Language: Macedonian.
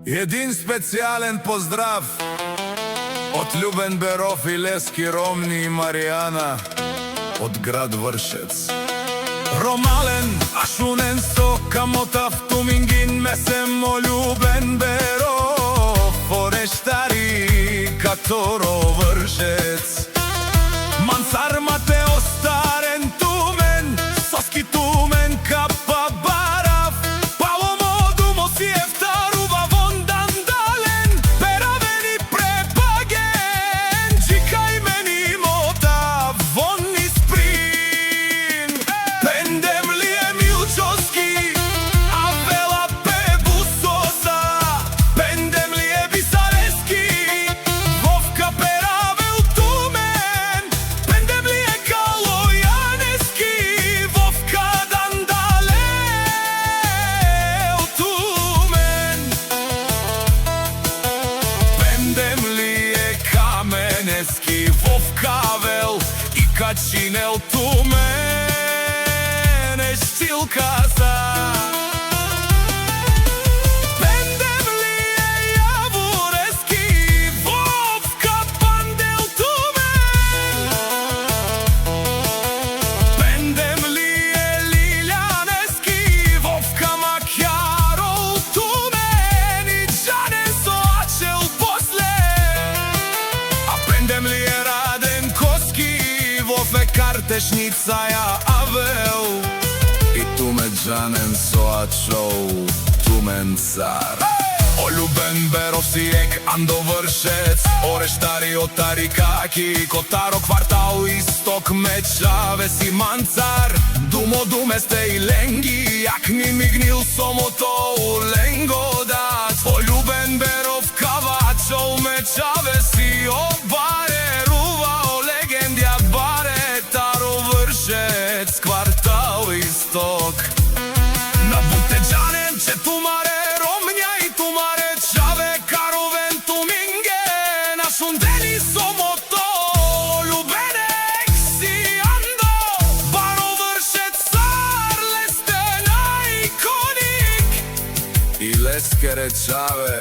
Един специален поздрав от Любен Беров и Лески Ромни и Маријана од град Вршец. Ромален, ашунен со камота в Тумингин месемо Любен Беров форештари каторо Вршец. Мансар мате остарен тумен, соски тумен капа барав, пало моду моси ефтарува вондан дален, перавени препаген, джикај мени мота вон из прин. Пендем ли е милчоски, а вела пебусоса, пендем ли е бисарески, вовка перавел тумен, пендем ли е калојанески, вовка дандалел тумен. Пендем ли е каменески, вовка вел и качинел тумен е штилкаса. Пендем ли е јаворески, вовка пандел тумен. Пендем ли е лилјанески, вовка макјарол тумен и џанен со ачел после. А пендем ли е раден коски, вове картешница ја авел и туме џанен со ачол тумен цар. О Любен Беров си ек Андо Вршец, Орештари отари каки Котаро квартал исток мечаве си манцар. Думо думе сте и ленги, јак ни мигнил сомото у ленгодат. О Любен Беров кавачол мечаве си обарерува о легендја баре таро Вршец квартал исток. На бутеџанен че тумаре ромња и тумаре чаве каровен туминге на шундени сомото Любенек си Андо баро Вршец цар лестена иконик и лескере чаве